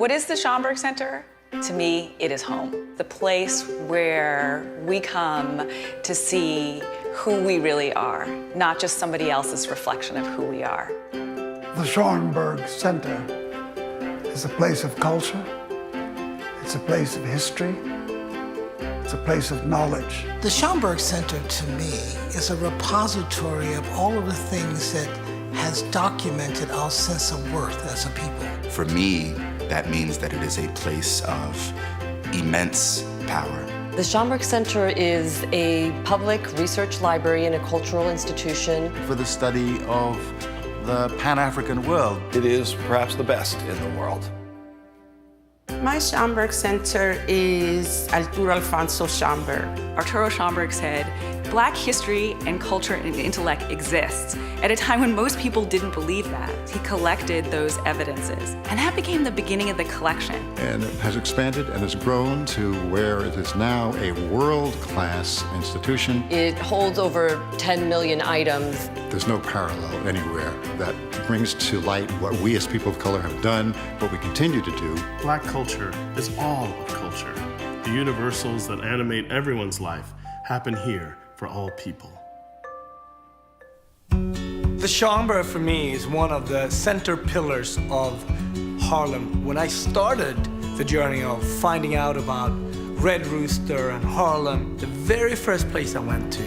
What is the Schomburg Center? To me, it is home. The place where we come to see who we really are, not just somebody else's reflection of who we are. The Schomburg Center is a place of culture. It's a place of history. It's a place of knowledge. The Schomburg Center, to me, is a repository of all of the things that has documented our sense of worth as a people. For me, that means that it is a place of immense power. The Schomburg Center is a public research library and a cultural institution for the study of the Pan-African world. It is perhaps the best in the world. My Schomburg Center is Arturo Alfonso Schomburg. Arturo Schomburg said, Black history and culture and intellect exists at a time when most people didn't believe that. He collected those evidences, and that became the beginning of the collection. And it has expanded and has grown to where it is now a world-class institution. It holds over 10 million items. There's no parallel anywhere that brings to light what we as people of color have done, what we continue to do. Black culture is all of culture. The universals that animate everyone's life happen here for all people. The Schomburg, for me, is one of the center pillars of Harlem. When I started the journey of finding out about Red Rooster and Harlem, the very first place I went to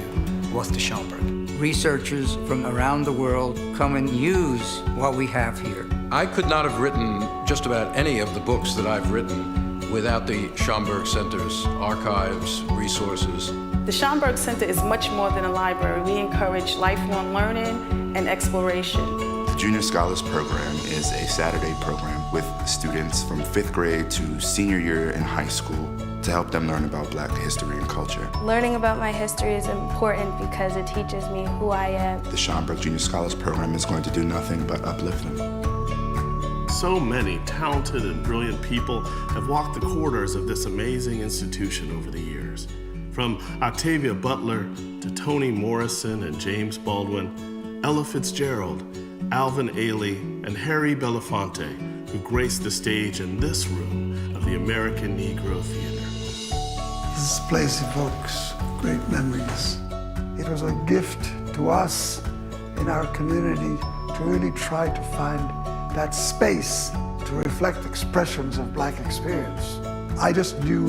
was the Schomburg. Researchers from around the world come and use what we have here. I could not have written just about any of the books that I've written without the Schomburg Center's archives, resources. The Schomburg Center is much more than a library. We encourage lifelong learning and exploration. The Junior Scholars Program is a Saturday program with students from 5th grade to senior year in high school to help them learn about Black history and culture. Learning about my history is important because it teaches me who I am. The Schomburg Junior Scholars Program is going to do nothing but uplift them. So many talented and brilliant people have walked the corridors of this amazing institution over the years. From Octavia Butler to Toni Morrison and James Baldwin, Ella Fitzgerald, Alvin Ailey, and Harry Belafonte, who graced the stage in this room of the American Negro Theater. This place evokes great memories. It was a gift to us in our community to really try to find that space to reflect expressions of Black experience. I just knew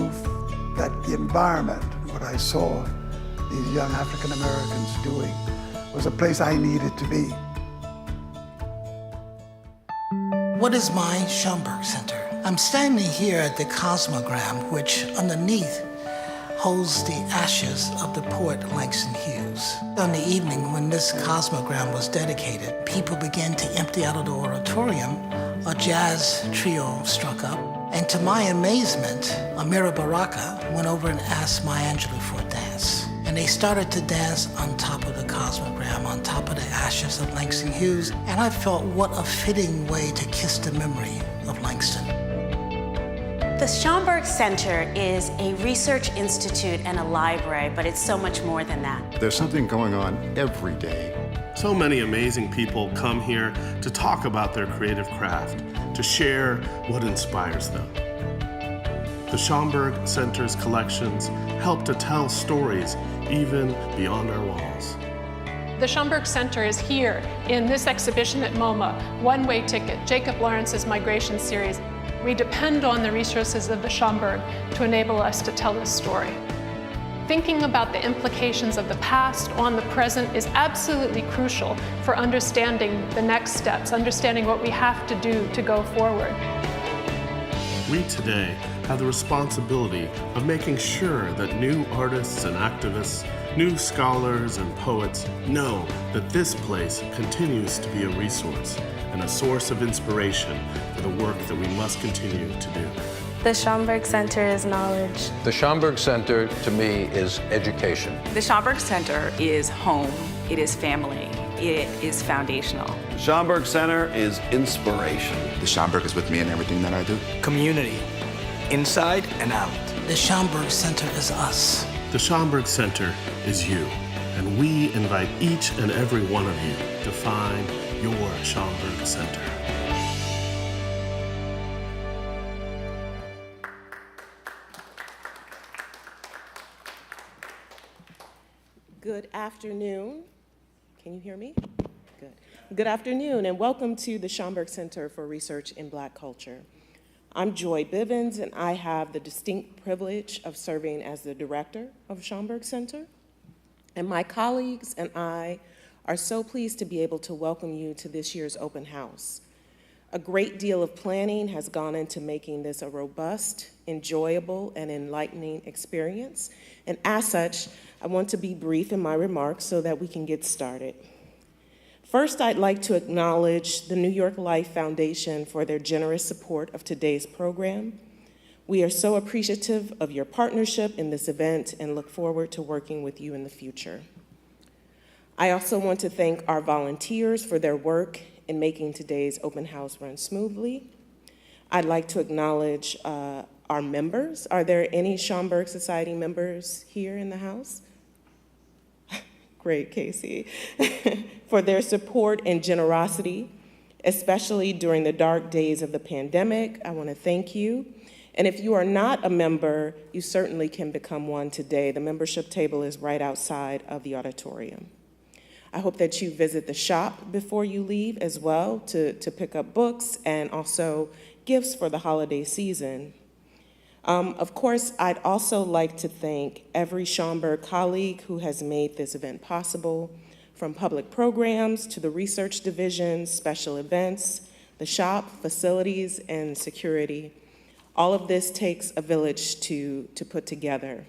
that the environment, what I saw these young African Americans doing, was a place I needed to be. What is my Schomburg Center? I'm standing here at the Cosmogram, which underneath holds the ashes of the poet Langston Hughes. On the evening when this Cosmogram was dedicated, people began to empty out of the auditorium. A jazz trio struck up, and to my amazement, Amira Baraka went over and asked Maya Angelou for a dance. And they started to dance on top of the Cosmogram, on top of the ashes of Langston Hughes, and I felt what a fitting way to kiss the memory of Langston. The Schomburg Center is a research institute and a library, but it's so much more than that. There's something going on every day. So many amazing people come here to talk about their creative craft, to share what inspires them. The Schomburg Center's collections help to tell stories even beyond our walls. The Schomburg Center is here in this exhibition at MoMA, One-Way Ticket, Jacob Lawrence's Migration Series. We depend on the resources of the Schomburg to enable us to tell this story. Thinking about the implications of the past on the present is absolutely crucial for understanding the next steps, understanding what we have to do to go forward. We today have the responsibility of making sure that new artists and activists, new scholars and poets know that this place continues to be a resource and a source of inspiration for the work that we must continue to do. The Schomburg Center is knowledge. The Schomburg Center, to me, is education. The Schomburg Center is home, it is family, it is foundational. The Schomburg Center is inspiration. The Schomburg is with me in everything that I do. Community, inside and out. The Schomburg Center is us. The Schomburg Center is you, and we invite each and every one of you to find your Schomburg Center. Good afternoon. Can you hear me? Good. Good afternoon, and welcome to the Schomburg Center for Research in Black Culture. I'm Joy Bivins, and I have the distinct privilege of serving as the director of Schomburg Center. And my colleagues and I are so pleased to be able to welcome you to this year's open house. A great deal of planning has gone into making this a robust, enjoyable, and enlightening experience. And as such, I want to be brief in my remarks so that we can get started. First, I'd like to acknowledge the New York Life Foundation for their generous support of today's program. We are so appreciative of your partnership in this event and look forward to working with you in the future. I also want to thank our volunteers for their work in making today's open house run smoothly. I'd like to acknowledge our members. Are there any Schomburg Society members here in the house? Great, Casey. For their support and generosity, especially during the dark days of the pandemic. I want to thank you. And if you are not a member, you certainly can become one today. The membership table is right outside of the auditorium. I hope that you visit the shop before you leave as well to pick up books and also gifts for the holiday season. Of course, I'd also like to thank every Schomburg colleague who has made this event possible, from public programs to the research division, special events, the shop, facilities, and security. All of this takes a village to put together.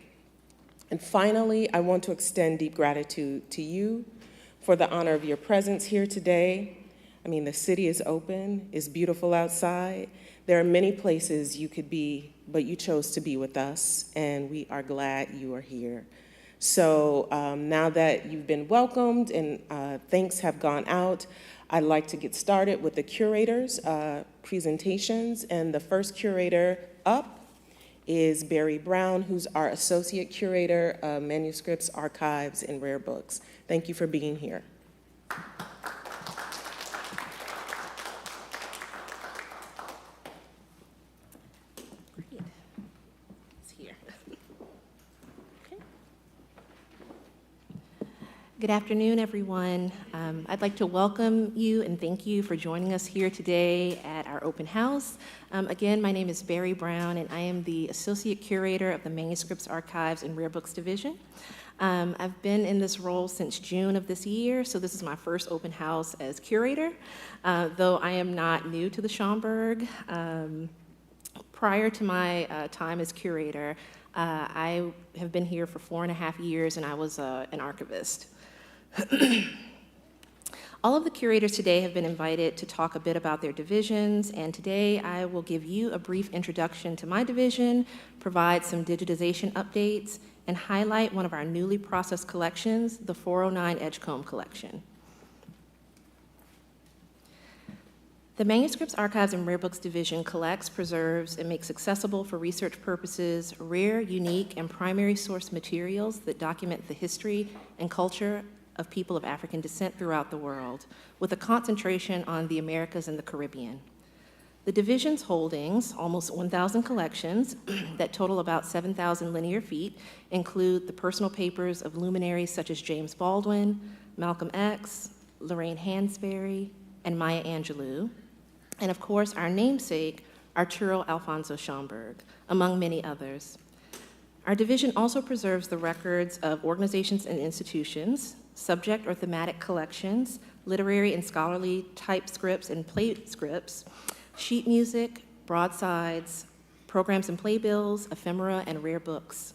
And finally, I want to extend deep gratitude to you for the honor of your presence here today. I mean, the city is open, it's beautiful outside. There are many places you could be, but you chose to be with us, and we are glad you are here. So now that you've been welcomed and thanks have gone out, I'd like to get started with the curators' presentations. And the first curator up is Barry Brown, who's our Associate Curator of Manuscripts, Archives, and Rare Books. Thank you for being here. Good afternoon, everyone. I'd like to welcome you and thank you for joining us here today at our open house. Again, my name is Barry Brown, and I am the Associate Curator of the Manuscripts, Archives, and Rare Books Division. I've been in this role since June of this year, so this is my first open house as curator, though I am not new to the Schomburg. Prior to my time as curator, I have been here for 4.5 years, and I was an archivist. All of the curators today have been invited to talk a bit about their divisions, and today I will give you a brief introduction to my division, provide some digitization updates, and highlight one of our newly processed collections, the 409 Edgecombe collection. The Manuscripts, Archives, and Rare Books Division collects, preserves, and makes accessible for research purposes rare, unique, and primary source materials that document the history and culture of people of African descent throughout the world, with a concentration on the Americas and the Caribbean. The division's holdings, almost 1,000 collections that total about 7,000 linear feet, include the personal papers of luminaries such as James Baldwin, Malcolm X, Lorraine Hansberry, and Maya Angelou, and of course our namesake, Arturo Alfonso Schomburg, among many others. Our division also preserves the records of organizations and institutions, subject or thematic collections, literary and scholarly typescripts and plate scripts, sheet music, broadsides, programs and playbills, ephemera, and rare books.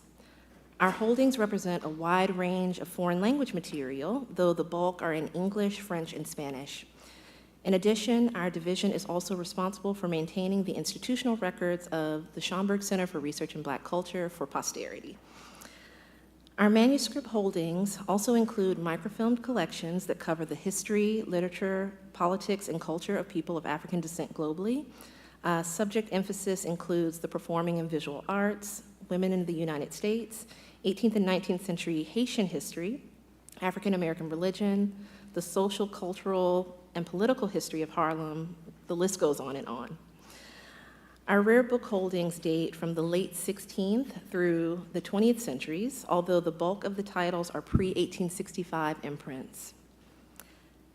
Our holdings represent a wide range of foreign language material, though the bulk are in English, French, and Spanish. In addition, our division is also responsible for maintaining the institutional records of the Schomburg Center for Research in Black Culture for posterity. Our manuscript holdings also include microfilmed collections that cover the history, literature, politics, and culture of people of African descent globally. Subject emphasis includes the performing and visual arts, women in the United States, 18th and 19th century Haitian history, African American religion, the social, cultural, and political history of Harlem. The list goes on and on. Our rare book holdings date from the late 16th through the 20th centuries, although the bulk of the titles are pre-1865 imprints.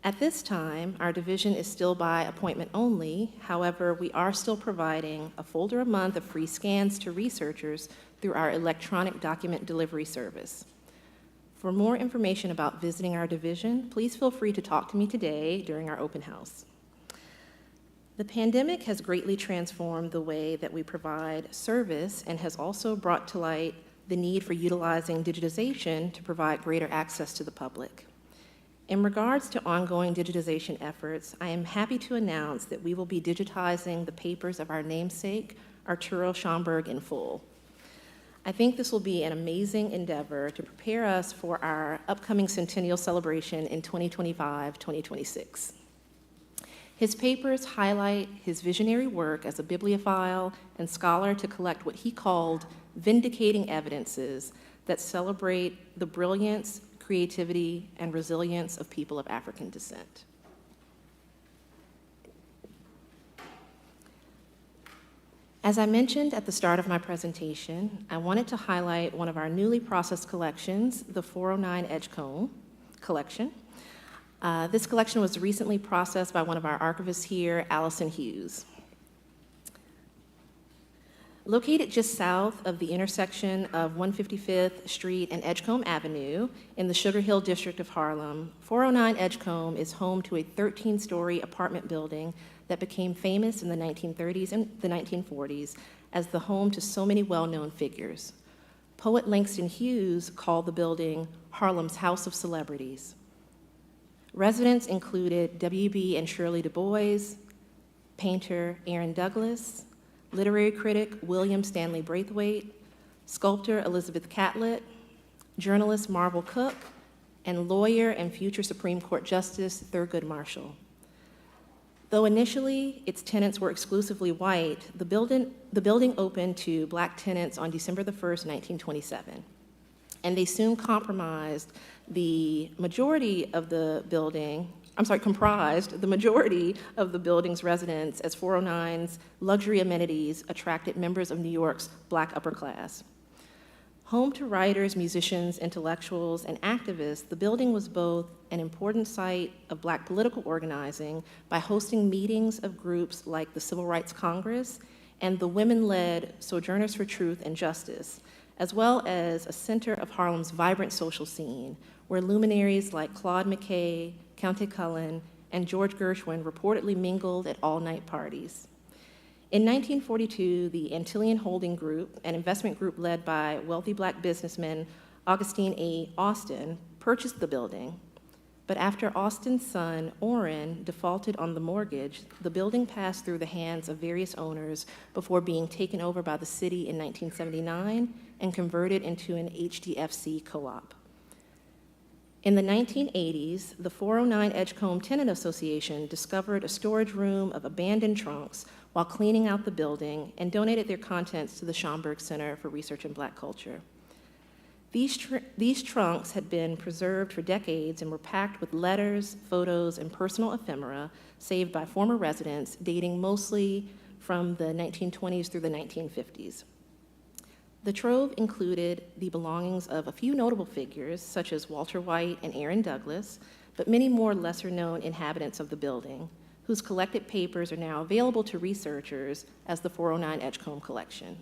At this time, our division is still by appointment only. However, we are still providing a folder a month of free scans to researchers through our electronic document delivery service. For more information about visiting our division, please feel free to talk to me today during our open house. The pandemic has greatly transformed the way that we provide service and has also brought to light the need for utilizing digitization to provide greater access to the public. In regards to ongoing digitization efforts, I am happy to announce that we will be digitizing the papers of our namesake, Arturo Schomburg, in full. I think this will be an amazing endeavor to prepare us for our upcoming centennial celebration in 2025-2026. His papers highlight his visionary work as a bibliophile and scholar to collect what he called vindicating evidences that celebrate the brilliance, creativity, and resilience of people of African descent. As I mentioned at the start of my presentation, I wanted to highlight one of our newly processed collections, the 409 Edgecombe collection. This collection was recently processed by one of our archivists here, Hughes. Located just south of the intersection of 155th Street and Edgecombe Avenue in the Sugar Hill district of Harlem, 409 Edgecombe is home to a 13-story apartment building that became famous in the 1930s and the 1940s as the home to so many well-known figures. Poet Langston Hughes called the building Harlem's House of Celebrities. Residents included W.B. and Shirley Du Bois, painter Aaron Douglas, literary critic William Stanley Braithwaite, sculptor Elizabeth Catlett, journalist Marvel Cook, and lawyer and future Supreme Court Justice Thurgood Marshall. Though initially its tenants were exclusively white, the building opened to Black tenants on December 1st, 1927. And they soon comprised the majority of the building's residents as 409's luxury amenities attracted members of New York's Black upper class. Home to writers, musicians, intellectuals, and activists, the building was both an important site of Black political organizing by hosting meetings of groups like the Civil Rights Congress and the women-led Sojourners for Truth and Justice, as well as a center of Harlem's vibrant social scene, where luminaries like Claude McKay, Countee Cullen, and George Gershwin reportedly mingled at all-night parties. In 1942, the Antillean Holding Group, an investment group led by wealthy Black businessman Augustine A. Austin, purchased the building. But after Austin's son, Orrin, defaulted on the mortgage, the building passed through the hands of various owners before being taken over by the city in 1979 and converted into an HDFC co-op. In the 1980s, the 409 Edgecombe Tenant Association discovered a storage room of abandoned trunks while cleaning out the building and donated their contents to the Schomburg Center for Research in Black Culture. These trunks had been preserved for decades and were packed with letters, photos, and personal ephemera saved by former residents, dating mostly from the 1920s through the 1950s. The trove included the belongings of a few notable figures, such as Walter White and Aaron Douglas, but many more lesser-known inhabitants of the building, whose collected papers are now available to researchers as the 409 Edgecombe collection.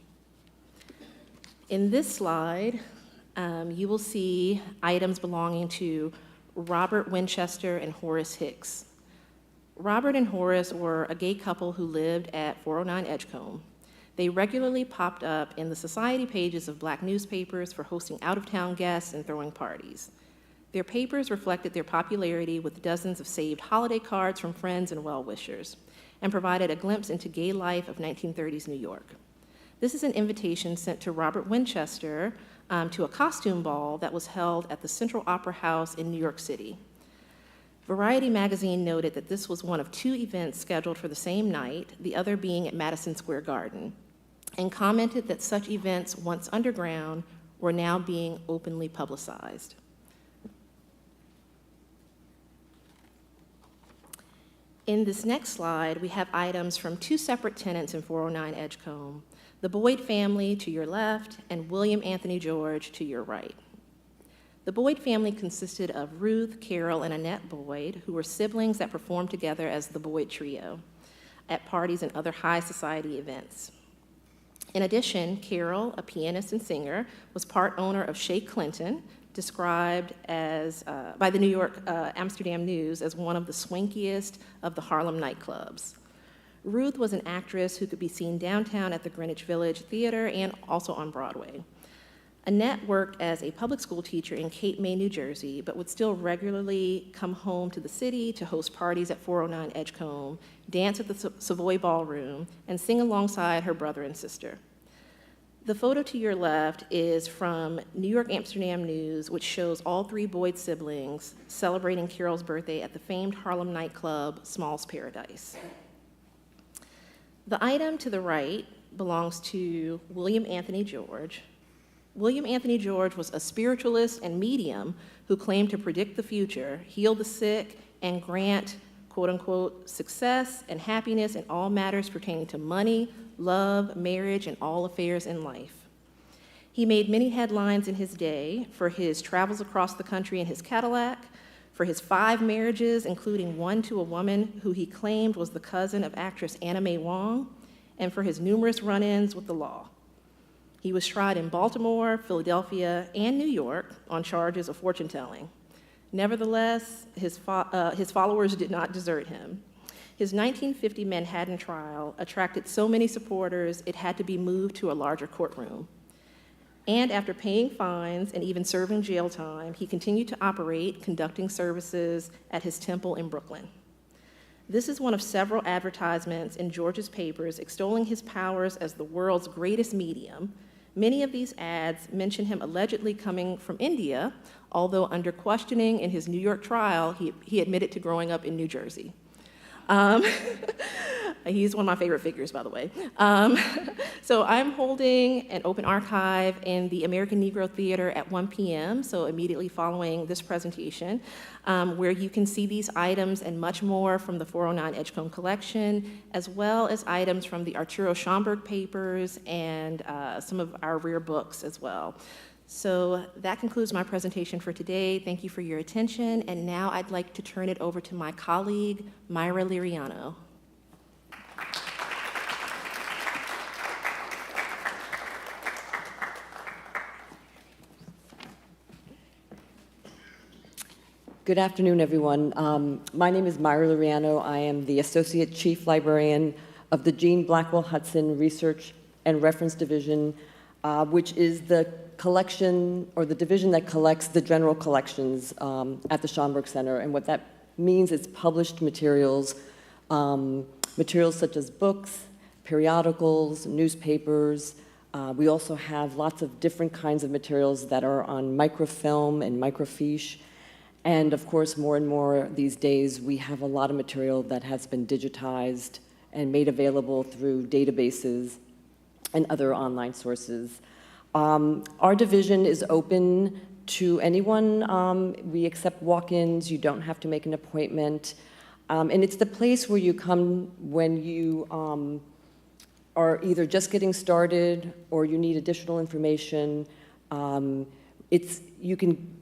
In this slide, you will see items belonging to Robert Winchester and Horace Hicks. Robert and Horace were a gay couple who lived at 409 Edgecombe. They regularly popped up in the society pages of Black newspapers for hosting out-of-town guests and throwing parties. Their papers reflected their popularity with dozens of saved holiday cards from friends and well-wishers, and provided a glimpse into gay life of 1930s New York. This is an invitation sent to Robert Winchester to a costume ball that was held at the Central Opera House in New York City. Variety magazine noted that this was one of 2 events scheduled for the same night, the other being at Madison Square Garden, and commented that such events, once underground, were now being openly publicized. In this next slide, we have items from two separate tenants in 409 Edgecombe, the Boyd family to your left and William Anthony George to your right. The Boyd family consisted of Ruth, Carol, and Annette Boyd, who were siblings that performed together as the Boyd Trio at parties and other high society events. In addition, Carol, a pianist and singer, was part owner of Shea Clinton, described as, by the New York Amsterdam News as one of the swankiest of the Harlem nightclubs. Ruth was an actress who could be seen downtown at the Greenwich Village Theater and also on Broadway. Annette worked as a public school teacher in Cape May, New Jersey, but would still regularly come home to the city to host parties at 409 Edgecombe, dance at the Savoy Ballroom, and sing alongside her brother and sister. The photo to your left is from New York Amsterdam News, which shows all three Boyd siblings celebrating Carol's birthday at the famed Harlem nightclub, Small's Paradise. The item to the right belongs to William Anthony George. William Anthony George was a spiritualist and medium who claimed to predict the future, heal the sick, and grant, quote unquote, success and happiness in all matters pertaining to money, love, marriage, and all affairs in life. He made many headlines in his day for his travels across the country in his Cadillac, for his 5 marriages, including one to a woman who he claimed was the cousin of actress Anna Mae Wong, and for his numerous run-ins with the law. He was tried in Baltimore, Philadelphia, and New York on charges of fortune-telling. Nevertheless, his followers did not desert him. His 1950 Manhattan trial attracted so many supporters, it had to be moved to a larger courtroom. And after paying fines and even serving jail time, he continued to operate, conducting services at his temple in Brooklyn. This is one of several advertisements in George's papers extolling his powers as the world's greatest medium. Many of these ads mention him allegedly coming from India, although under questioning in his New York trial, he admitted to growing up in New Jersey. He's one of my favorite figures, by the way. So I'm holding an open archive in the American Negro Theater at 1 p.m., so immediately following this presentation, where you can see these items and much more from the 409 Edgecombe collection, as well as items from the Arturo Schomburg papers and some of our rare books as well. So that concludes my presentation for today. Thank you for your attention. And now I'd like to turn it over to my colleague, Myra Liriano. Good afternoon, everyone. My name is Myra Liriano. I am the Associate Chief Librarian of the Jean Blackwell Hudson Research and Reference Division, which is the collection or the division that collects the general collections at the Schomburg Center. And what that means is published materials, materials such as books, periodicals, newspapers. We also have lots of different kinds of materials that are on microfilm and microfiche. And of course, more and more these days, we have a lot of material that has been digitized and made available through databases and other online sources. Our division is open to anyone. We accept walk-ins. You don't have to make an appointment. And it's the place where you come when you are either just getting started or you need additional information. You can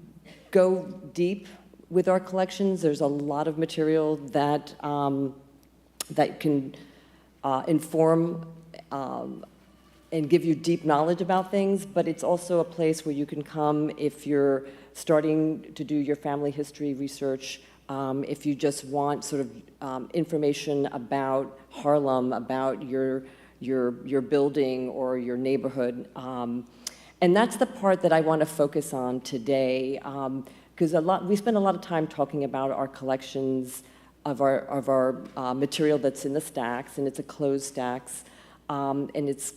go deep with our collections. There's a lot of material that that can inform and give you deep knowledge about things, but it's also a place where you can come if you're starting to do your family history research, if you just want sort of information about Harlem, about your building or your neighborhood. And that's the part that I want to focus on today, because we spend a lot of time talking about our collections of our material that's in the stacks, and it's a closed stacks, and it's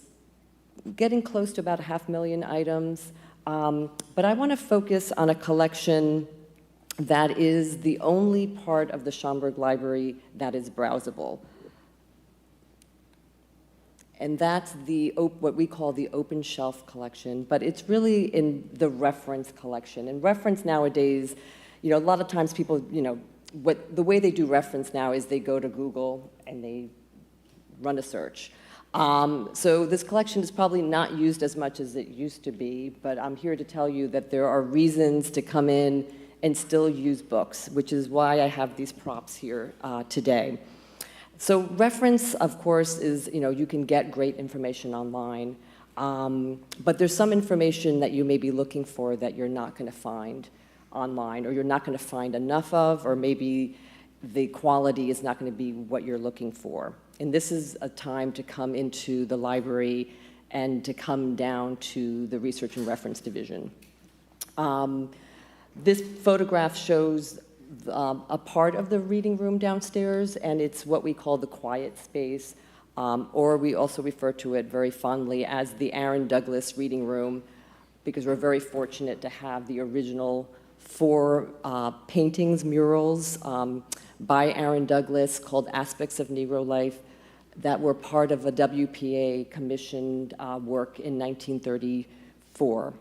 getting close to about 500,000 items. But I want to focus on a collection that is the only part of the Schomburg Library that is browsable. And that's what we call the open shelf collection, but it's really in the reference collection. And reference nowadays, a lot of times people, the way they do reference now is they go to Google and they run a search. So this collection is probably not used as much as it used to be, but I'm here to tell you that there are reasons to come in and still use books, which is why I have these props here today. So reference, of course, is, you can get great information online, but there's some information that you may be looking for that you're not going to find online, or you're not going to find enough of, or maybe the quality is not going to be what you're looking for. And this is a time to come into the library and to come down to the Research and Reference Division. This photograph shows a part of the reading room downstairs, and it's what we call the quiet space, or we also refer to it very fondly as the Aaron Douglas reading room, because we're very fortunate to have the original 4 paintings, murals by Aaron Douglas called Aspects of Negro Life that were part of a WPA commissioned work in 1934.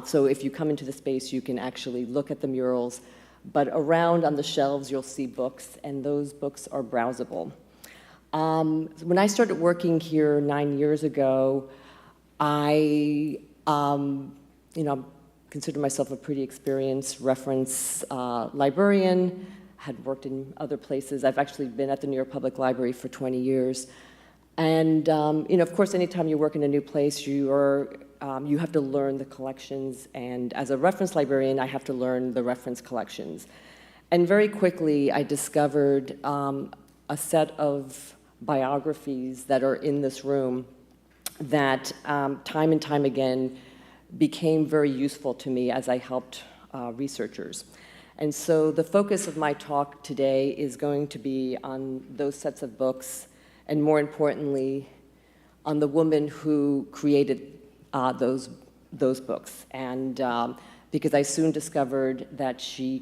So if you come into the space, you can actually look at the murals, but around on the shelves, you'll see books, and those books are browsable. When I started working here 9 years ago, I consider myself a pretty experienced reference librarian, had worked in other places. I've actually been at the New York Public Library for 20 years. And, of course, anytime you work in a new place, you have to learn the collections. And as a reference librarian, I have to learn the reference collections. And very quickly, I discovered a set of biographies that are in this room that time and time again became very useful to me as I helped researchers. And so the focus of my talk today is going to be on those sets of books, and more importantly, on the woman who created those books. And because I soon discovered that she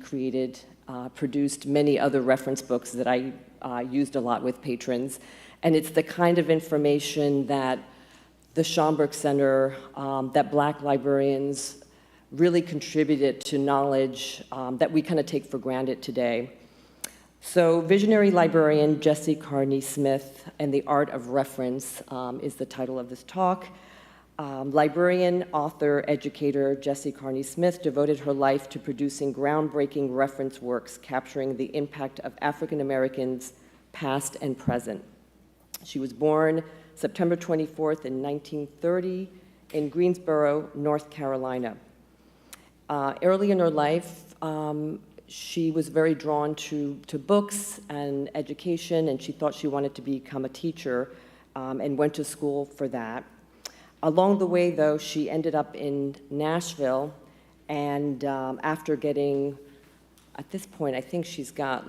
produced many other reference books that I used a lot with patrons. And it's the kind of information that the Schomburg Center, that Black librarians really contributed to knowledge that we kind of take for granted today. So visionary librarian Jessie Carney Smith and the Art of Reference is the title of this talk. Librarian, author, educator Jessie Carney Smith devoted her life to producing groundbreaking reference works capturing the impact of African Americans past and present. She was born September 24th in 1930 in Greensboro, North Carolina. Early in her life, she was very drawn to books and education, and she thought she wanted to become a teacher and went to school for that. Along the way, though, she ended up in Nashville, and after getting, at this point, I think she's got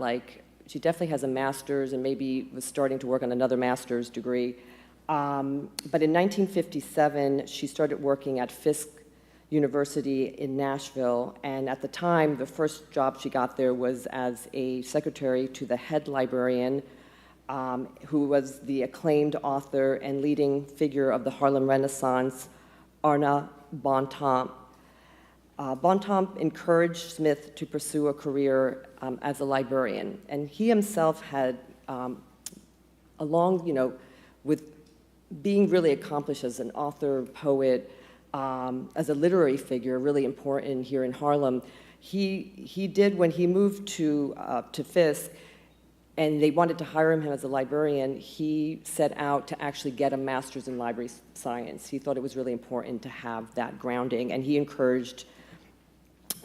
she definitely has a master's and maybe was starting to work on another master's degree. But in 1957, she started working at Fisk University in Nashville, and at the time, the first job she got there was as a secretary to the head librarian, who was the acclaimed author and leading figure of the Harlem Renaissance, Arna Bontemps. Bontemps encouraged Smith to pursue a career as a librarian, and he himself had, along, with being really accomplished as an author, poet, as a literary figure, really important here in Harlem. He did, when he moved to Fisk, and they wanted to hire him as a librarian, he set out to actually get a master's in library science. He thought it was really important to have that grounding, and he encouraged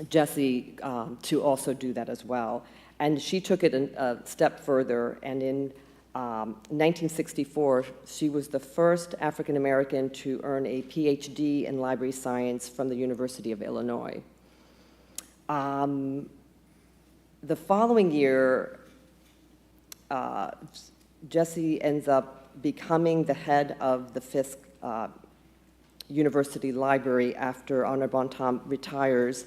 Jessie to also do that as well. And she took it a step further, and in 1964, she was the first African American to earn a PhD in library science from the University of Illinois. The following year, Jessie ends up becoming the head of the Fisk University Library after Arna Bontemps retires.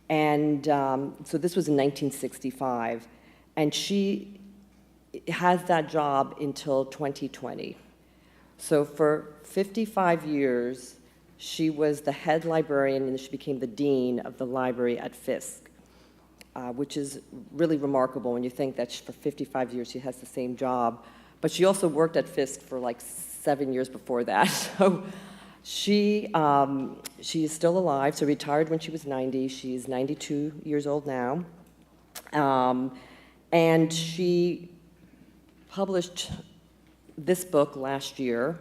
And so this was in 1965. And she has that job until 2020. So for 55 years, she was the head librarian, and she became the dean of the library at Fisk. which is really remarkable when you think that for 55 years she has the same job. But she also worked at Fisk for like 7 years before that. So she is still alive, so retired when she was 90. She's 92 years old now. And she published this book last year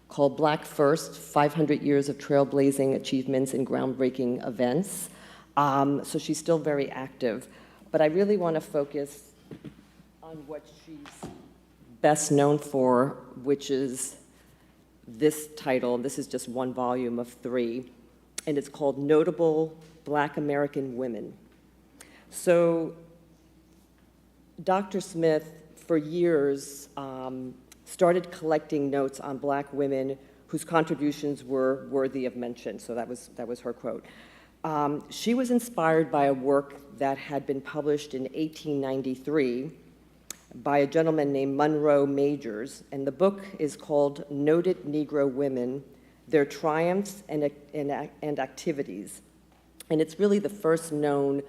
called Black First, 500 Years of Trailblazing Achievements and Groundbreaking Events. So she's still very active. But I really want to focus on what she's best known for, which is this title. This is just one volume of 3, and it's called Notable Black American Women. So Dr. Smith, for years, started collecting notes on Black women whose contributions were worthy of mention. So that was her quote. She was inspired by a work that had been published in 1893 by a gentleman named Monroe Majors, and the book is called Noted Negro Women, Their Triumphs and Activities. And it's really the first known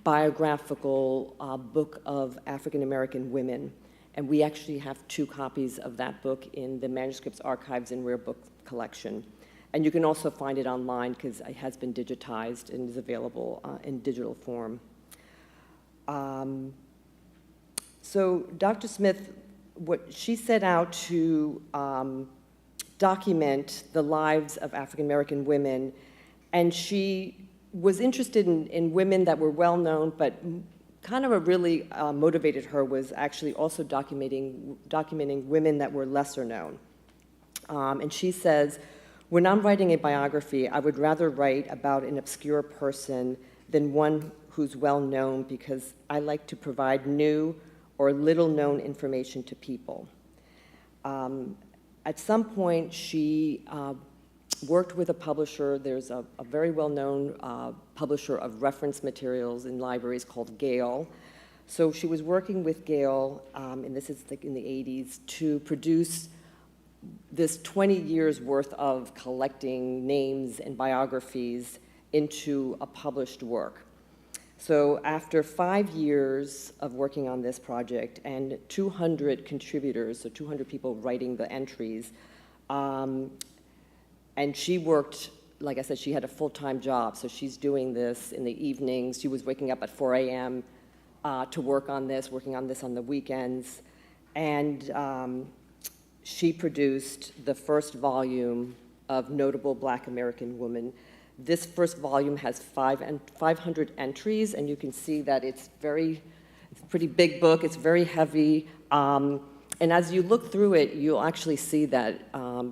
biographical book of African American women. And we actually have 2 copies of that book in the Manuscripts, Archives, and Rare Book collection. And you can also find it online because it has been digitized and is available in digital form. So Dr. Smith, what she set out to document the lives of African American women, and she was interested in women that were well known, but kind of what really motivated her was actually also documenting women that were lesser known. And she says, when I'm writing a biography, I would rather write about an obscure person than one who's well known, because I like to provide new or little known information to people. At some point, she worked with a publisher. There's a very well-known publisher of reference materials in libraries called Gale. So she was working with Gale, and this is like in the 80s, to produce this 20 years worth of collecting names and biographies into a published work. So after 5 years of working on this project and 200 contributors, so 200 people writing the entries, and she worked, like I said, she had a full-time job, so she's doing this in the evenings. She was waking up at 4 a.m. To work on this, working on this on the weekends, and she produced the first volume of Notable Black American Women. This first volume has 500 entries, and you can see that it's a pretty big book. It's very heavy. And as you look through it, you'll actually see that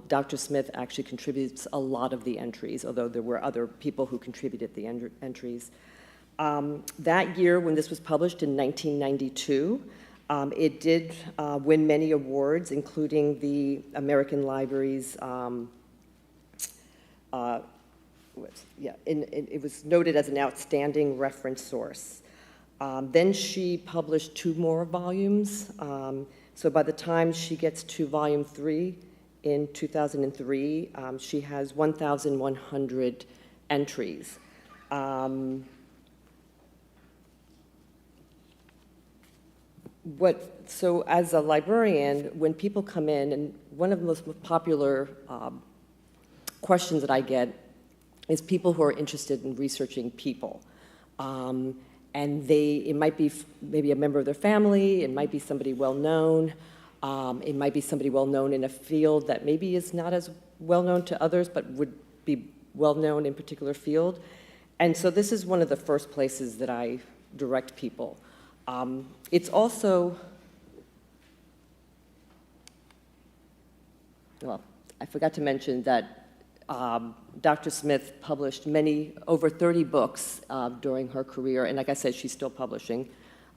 Dr. Smith actually contributes a lot of the entries, although there were other people who contributed the entries. That year, when this was published in 1992, it did win many awards, including the American Library's it was noted as an outstanding reference source. Then she published 2 more volumes. So by the time she gets to volume 3 in 2003, she has 1,100 entries. So as a librarian, when people come in, and one of the most popular questions that I get is people who are interested in researching people. And it might be maybe a member of their family, it might be somebody well-known, it might be somebody well-known in a field that maybe is not as well-known to others, but would be well-known in a particular field. And so this is one of the first places that I direct people. It's also, well, I forgot to mention that Dr. Smith published over 30 books during her career, and like I said, she's still publishing.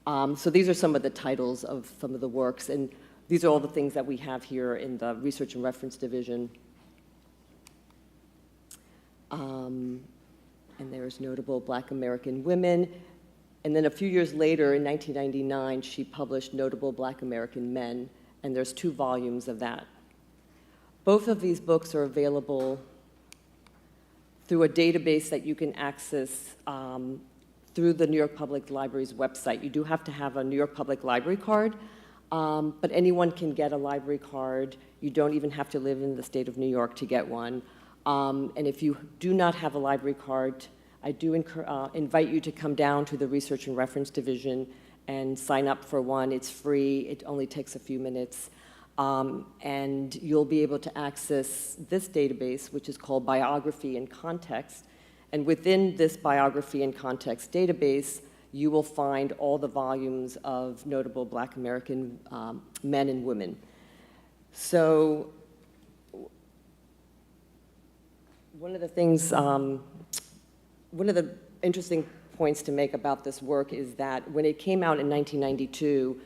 So these are some of the titles of some of the works, and these are all the things that we have here in the Research and Reference Division. And there's Notable Black American Women. And then a few years later, in 1999, she published Notable Black American Men, and there's 2 volumes of that. Both of these books are available through a database that you can access through the New York Public Library's website. You do have to have a New York Public Library card, but anyone can get a library card. You don't even have to live in the state of New York to get one. And if you do not have a library card, I do invite you to come down to the Research and Reference Division and sign up for one. It's free. It only takes a few minutes. And you'll be able to access this database, which is called Biography and Context. And within this Biography and Context database, you will find all the volumes of notable Black American men and women. So one of the things, one of the interesting points to make about this work is that when it came out in 1992,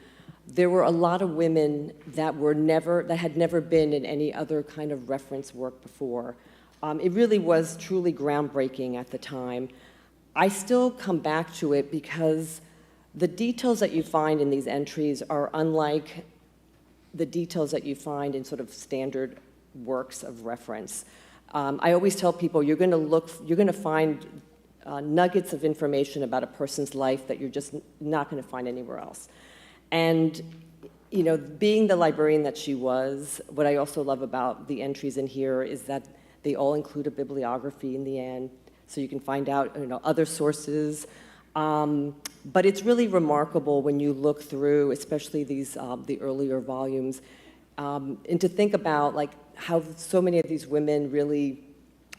there were a lot of women that had never been in any other kind of reference work before. It really was truly groundbreaking at the time. I still come back to it because the details that you find in these entries are unlike the details that you find in sort of standard works of reference. I always tell people you're going to find nuggets of information about a person's life that you're just not going to find anywhere else. And, you know, being the librarian that she was, what I also love about the entries in here is that they all include a bibliography in the end, so you can find out, you know, other sources. But it's really remarkable when you look through, especially these the earlier volumes, and to think about like how so many of these women really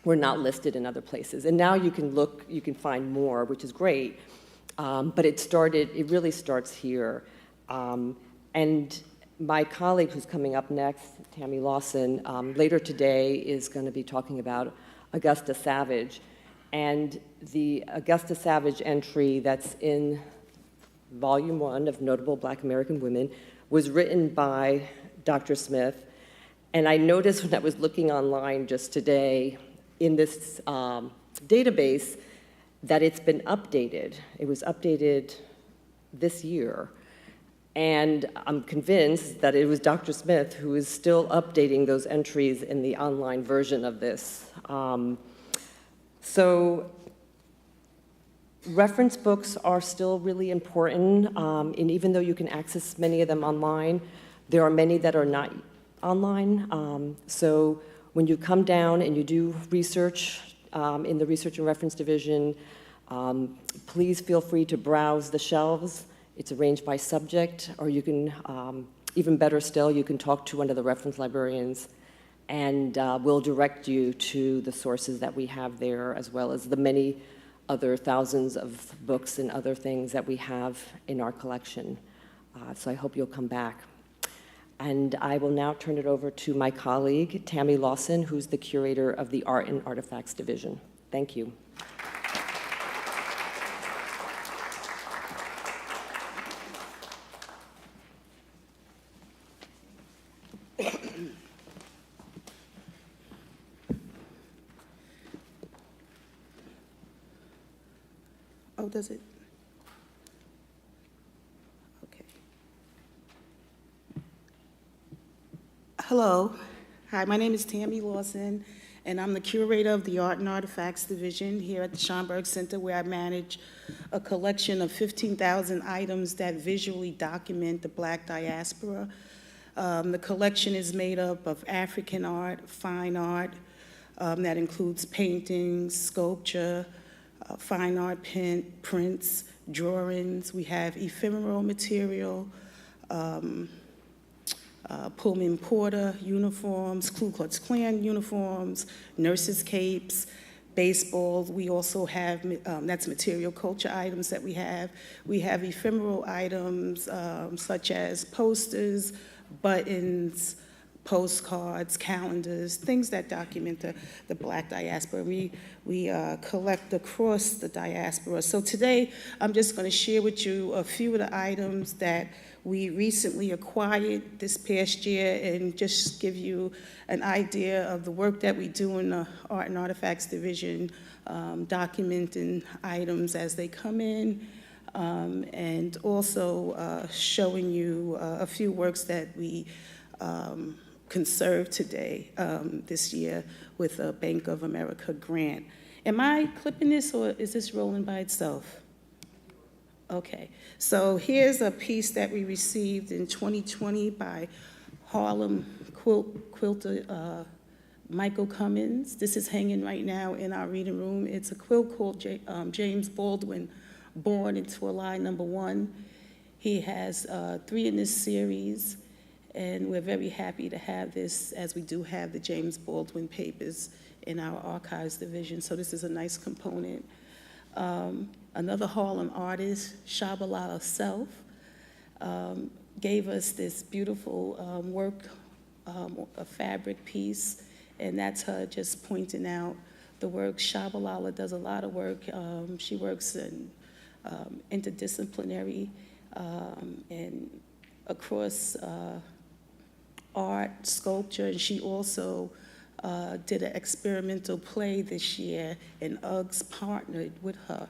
were not listed in other places. And now you can find more, which is great. But it really starts here. And my colleague who's coming up next, Tammy Lawson, later today is going to be talking about Augusta Savage. And the Augusta Savage entry that's in Volume 1 of Notable Black American Women was written by Dr. Smith. And I noticed when I was looking online just today in this database that it's been updated. It was updated this year. And I'm convinced that it was Dr. Smith who is still updating those entries in the online version of this. So reference books are still really important, and even though you can access many of them online, there are many that are not online. So when you come down and you do research in the Research and Reference Division, please feel free to browse the shelves. It's arranged by subject, or you can, even better still, you can talk to one of the reference librarians, and we'll direct you to the sources that we have there, as well as the many other thousands of books and other things that we have in our collection. So I hope you'll come back. And I will now turn it over to my colleague, Tammy Lawson, who's the curator of the Art and Artifacts Division. Thank you. Oh, does it? Okay. Hello. Hi, my name is Tammy Lawson, and I'm the curator of the Art and Artifacts Division here at the Schomburg Center, where I manage a collection of 15,000 items that visually document the Black diaspora. The collection is made up of African art, fine art, that includes paintings, sculpture, fine art prints, drawings. We have ephemeral material, Pullman Porter uniforms, Ku Klux Klan uniforms, nurses' capes, baseballs. We also have, that's material culture items that we have. We have ephemeral items such as posters, buttons, postcards, calendars, things that document the Black diaspora. We collect across the diaspora. So today, I'm just going to share with you a few of the items that we recently acquired this past year and just give you an idea of the work that we do in the Art and Artifacts Division, documenting items as they come in, and also showing you a few works that we conserved today, this year, with a Bank of America grant. Am I clipping this, or is this rolling by itself? Okay, so here's a piece that we received in 2020 by Harlem quilter Michael Cummins. This is hanging right now in our reading room. It's a quilt called James Baldwin, Born into a Lie #1. He has 3 in this series, and we're very happy to have this, as we do have the James Baldwin papers in our archives division, so this is a nice component. Another Harlem artist, Shabalala Self, gave us this beautiful work, a fabric piece, and that's her just pointing out the work. Shabalala does a lot of work. She works in interdisciplinary and across art, sculpture, and she also did an experimental play this year, and Uggs partnered with her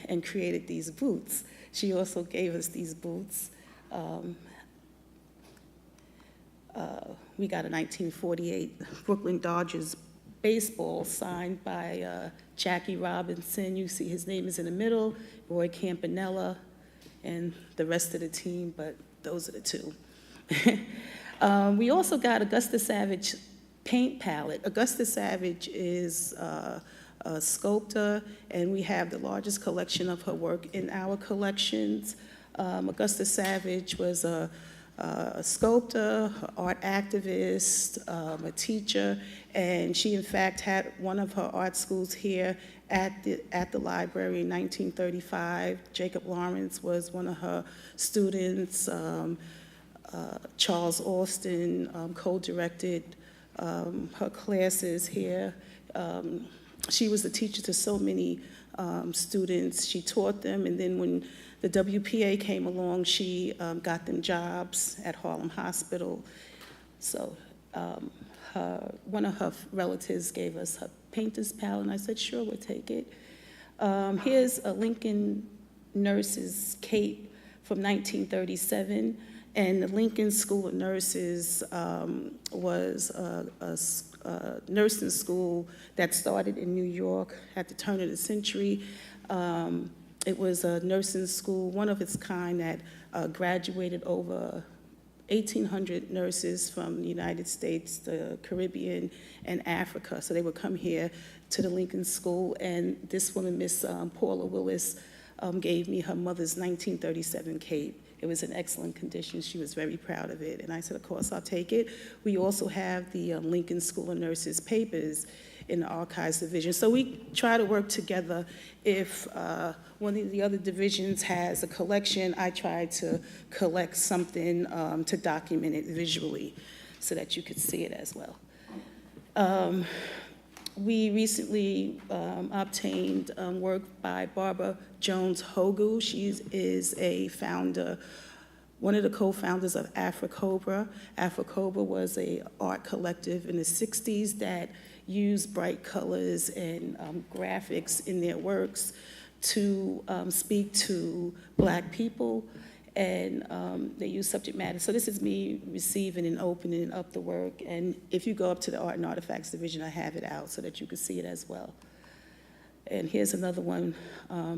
and created these boots. She also gave us these boots. We got a 1948 Brooklyn Dodgers baseball signed by Jackie Robinson. You see his name is in the middle, Roy Campanella, and the rest of the team, but those are the 2. We also got Augusta Savage paint palette. Augusta Savage is a sculptor, and we have the largest collection of her work in our collections. Augusta Savage was a sculptor, art activist, a teacher, and she in fact had one of her art schools here at the library in 1935. Jacob Lawrence was one of her students. Charles Austin co-directed her classes here. She was a teacher to so many students. She taught them, and then when the WPA came along, she got them jobs at Harlem Hospital. So one of her relatives gave us her painter's palette, and I said, sure, we'll take it. Here's a Lincoln nurse's cape from 1937. And the Lincoln School of Nurses was a nursing school that started in New York at the turn of the century. It was a nursing school, one of its kind, that graduated over 1,800 nurses from the United States, the Caribbean, and Africa. So they would come here to the Lincoln School, and this woman, Miss Paula Willis, gave me her mother's 1937 cape. It was in excellent condition. She was very proud of it. And I said, of course, I'll take it. We also have the Lincoln School of Nurses papers in the archives division. So we try to work together. If one of the other divisions has a collection, I try to collect something to document it visually so that you could see it as well. We recently obtained work by Barbara Jones Hogu. She is a founder, one of the co-founders of Afrocobra. Afrocobra was an art collective in the 60s that used bright colors and graphics in their works to speak to Black people, and they use subject matter. So this is me receiving and opening up the work, and if you go up to the Art and Artifacts division, I have it out so that you can see it as well. And here's another one,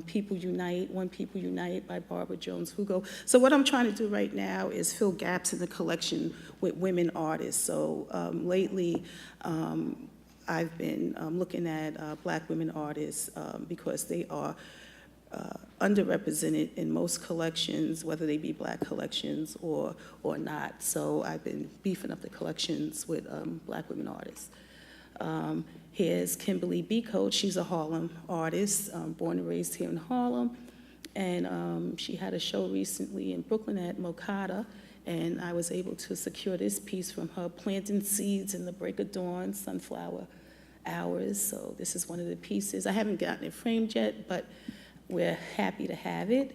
People Unite, One People Unite by Barbara Jones Hugo. So what I'm trying to do right now is fill gaps in the collection with women artists. So lately, I've been looking at Black women artists because they are underrepresented in most collections, whether they be Black collections or not. So I've been beefing up the collections with Black women artists. Here's Kimberly B. Coates. She's a Harlem artist, born and raised here in Harlem. And she had a show recently in Brooklyn at Mokata, and I was able to secure this piece from her, Planting Seeds in the Break of Dawn, Sunflower Hours. So this is one of the pieces. I haven't gotten it framed yet, but we're happy to have it.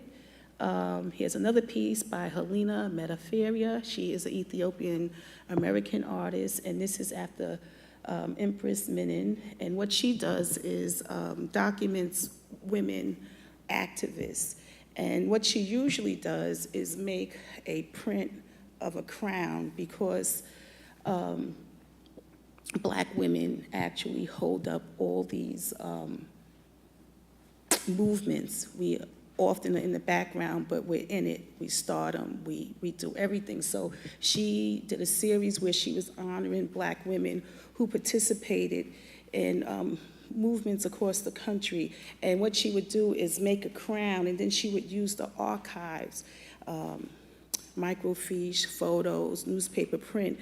Here's another piece by Helena Metaferia. She is an Ethiopian-American artist, and this is after Empress Menen. And what she does is documents women activists. And what she usually does is make a print of a crown, because Black women actually hold up all these movements. We often in the background, but we're in it. We start them, we do everything. So she did a series where she was honoring Black women who participated in movements across the country. And what she would do is make a crown, and then she would use the archives, microfiche, photos, newspaper print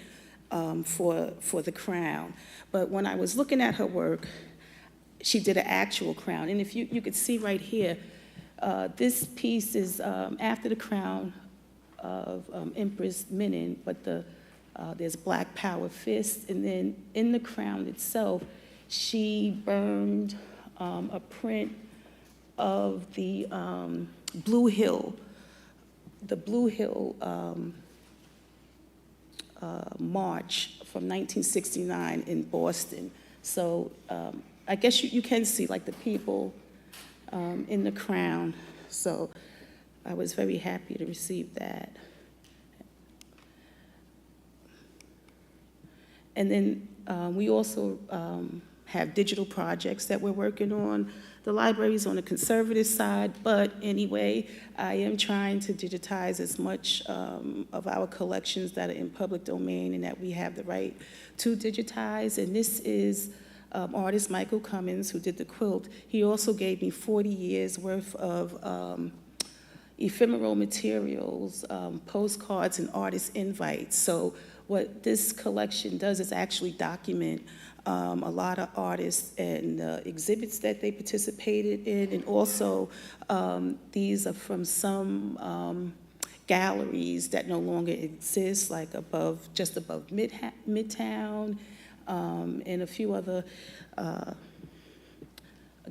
for the crown. But when I was looking at her work, she did an actual crown. And if you could see right here, this piece is after the crown of Empress Menen, but there's Black Power fist, and then in the crown itself, she burned a print of the Blue Hill march from 1969 in Boston. So I guess you can see like the people in the crown. So I was very happy to receive that. And then we also have digital projects that we're working on. The library's on the conservative side, but anyway, I am trying to digitize as much of our collections that are in public domain and that we have the right to digitize. And this is artist Michael Cummins, who did the quilt. He also gave me 40 years worth of ephemeral materials, postcards, and artist invites. So what this collection does is actually document a lot of artists and exhibits that they participated in, and also these are from some galleries that no longer exist, like just above Midtown, and a few other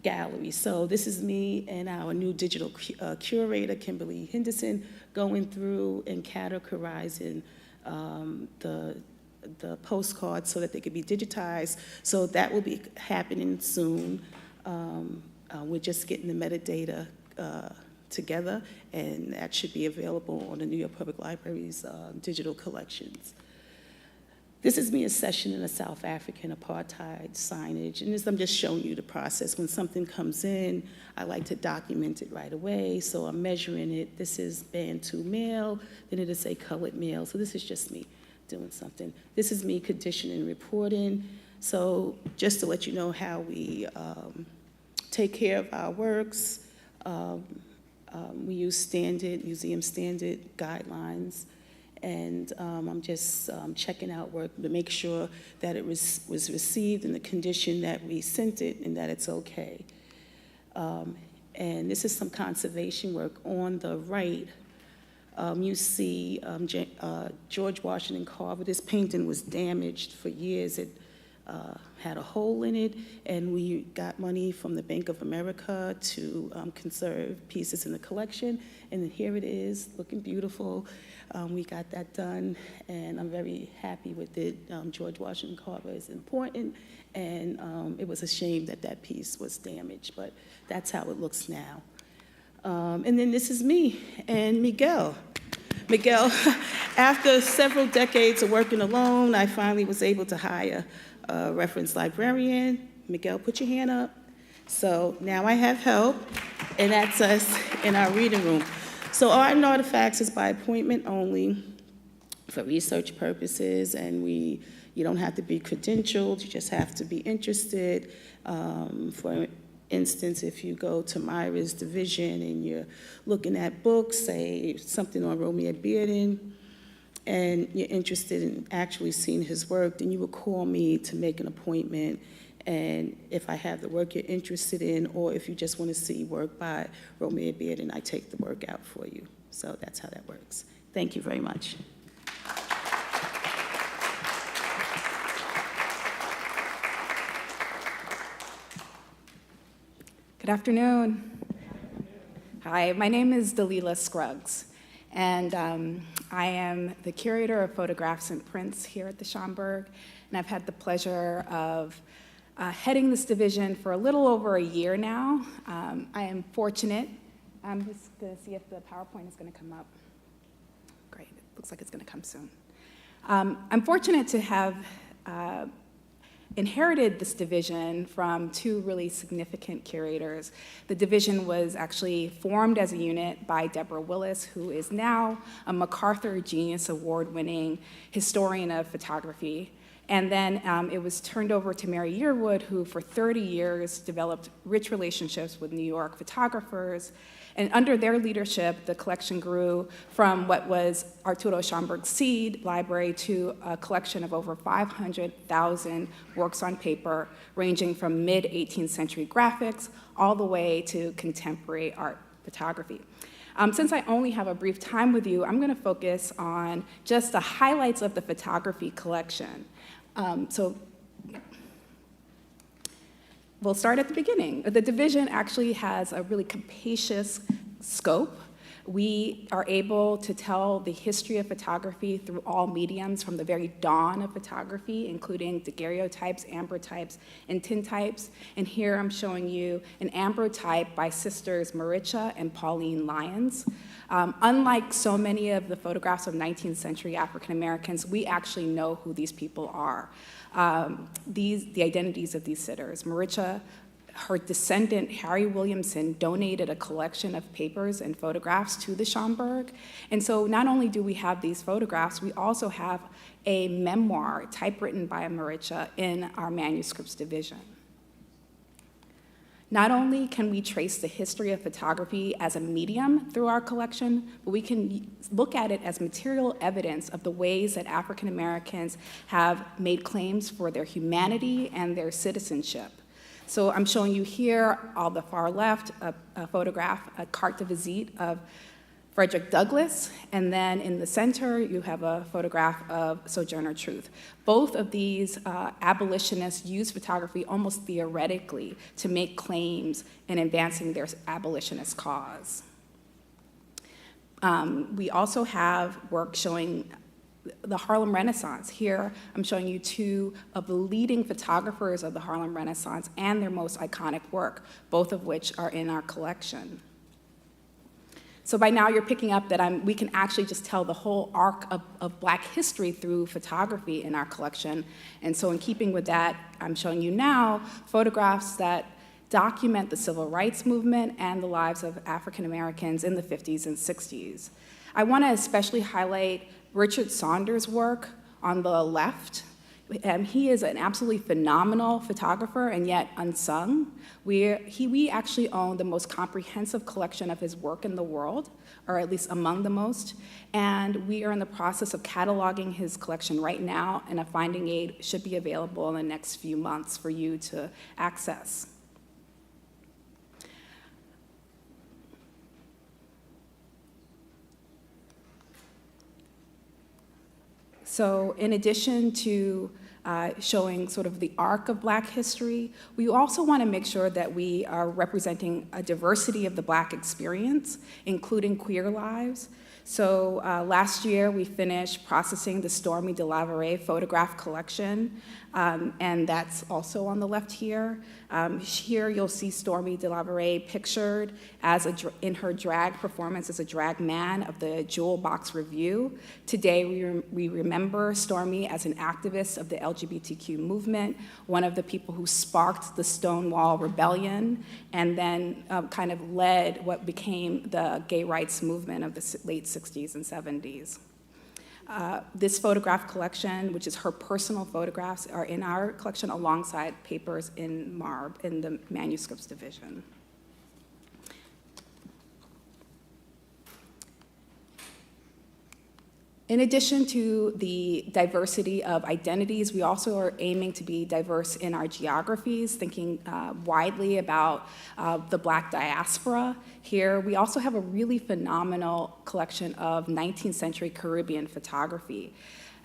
galleries. So this is me and our new digital curator, Kimberly Henderson, going through and categorizing the postcards so that they could be digitized. So that will be happening soon. We're just getting the metadata together, and that should be available on the New York Public Library's digital collections. This is me a session in a South African apartheid signage, and I'm just showing you the process. When something comes in, I like to document it right away, so I'm measuring it. This is Bantu male, then it'll say colored male, so this is just me doing something. This is me conditioning reporting, so just to let you know how we take care of our works, we use museum standard guidelines, and I'm just checking out work to make sure that it was received in the condition that we sent it and that it's okay. And this is some conservation work. On the right, you see George Washington Carver. This painting was damaged for years. It had a hole in it, and we got money from the Bank of America to conserve pieces in the collection. And then here it is, looking beautiful. We got that done, and I'm very happy with it. George Washington Carver is important, and it was a shame that that piece was damaged, but that's how it looks now. And then this is me and Miguel. Miguel, after several decades of working alone, I finally was able to hire a reference librarian. Miguel, put your hand up. So now I have help, and that's us in our reading room. So Art and Artifacts is by appointment only for research purposes, and you don't have to be credentialed, you just have to be interested. For instance, if you go to Myra's division and you're looking at books, say something on Romeo Bearden, and you're interested in actually seeing his work, then you would call me to make an appointment. And if I have the work you're interested in, or if you just want to see work by Romeo Bearden, I take the work out for you. So that's how that works. Thank you very much. Good afternoon. Hi, my name is Dalila Scruggs, and I am the curator of photographs and prints here at the Schomburg, and I've had the pleasure of heading this division for a little over a year now. I am fortunate. I'm just going to see if the PowerPoint is going to come up. Great, it looks like it's going to come soon. I'm fortunate to have inherited this division from two really significant curators. The division was actually formed as a unit by Deborah Willis, who is now a MacArthur Genius Award-winning historian of photography. And then it was turned over to Mary Yearwood, who for 30 years developed rich relationships with New York photographers. And under their leadership, the collection grew from what was Arturo Schomburg's seed library to a collection of over 500,000 works on paper, ranging from mid-18th century graphics all the way to contemporary art photography. Since I only have a brief time with you, I'm going to focus on just the highlights of the photography collection. We'll start at the beginning. The division actually has a really capacious scope. We are able to tell the history of photography through all mediums from the very dawn of photography, including daguerreotypes, ambrotypes, and tintypes. And here I'm showing you an ambrotype by sisters Maricha and Pauline Lyons. Unlike so many of the photographs of 19th century African Americans, we actually know who these people are. The identities of these sitters. Maricha, her descendant, Harry Williamson, donated a collection of papers and photographs to the Schomburg. And so not only do we have these photographs, we also have a memoir typewritten by Maricha in our Manuscripts division. Not only can we trace the history of photography as a medium through our collection, but we can look at it as material evidence of the ways that African Americans have made claims for their humanity and their citizenship. So I'm showing you here, on the far left, a photograph, a carte de visite of Frederick Douglass, and then in the center, you have a photograph of Sojourner Truth. Both of these abolitionists used photography almost theoretically to make claims in advancing their abolitionist cause. We also have work showing the Harlem Renaissance. Here, I'm showing you two of the leading photographers of the Harlem Renaissance and their most iconic work, both of which are in our collection. So by now you're picking up that we can actually just tell the whole arc of Black history through photography in our collection. And so in keeping with that, I'm showing you now photographs that document the civil rights movement and the lives of African Americans in the 50s and 60s. I want to especially highlight Richard Saunders' work on the left. He is an absolutely phenomenal photographer and yet unsung. We actually own the most comprehensive collection of his work in the world, or at least among the most, and we are in the process of cataloging his collection right now, and a finding aid should be available in the next few months for you to access. So in addition to showing sort of the arc of Black history, we also want to make sure that we are representing a diversity of the Black experience, including queer lives. So last year, we finished processing the Stormy DeLaveray photograph collection, and that's also on the left here. Here, you'll see Stormy DeLaveray pictured in her drag performance as a drag man of the Jewel Box Review. Today, we remember Stormy as an activist of the LGBTQ movement, one of the people who sparked the Stonewall Rebellion, and then kind of led what became the gay rights movement of the late 60s and 70s. This photograph collection, which is her personal photographs, are in our collection alongside papers in MARB, in the Manuscripts division. In addition to the diversity of identities, we also are aiming to be diverse in our geographies, thinking widely about the Black diaspora. Here, we also have a really phenomenal collection of 19th century Caribbean photography.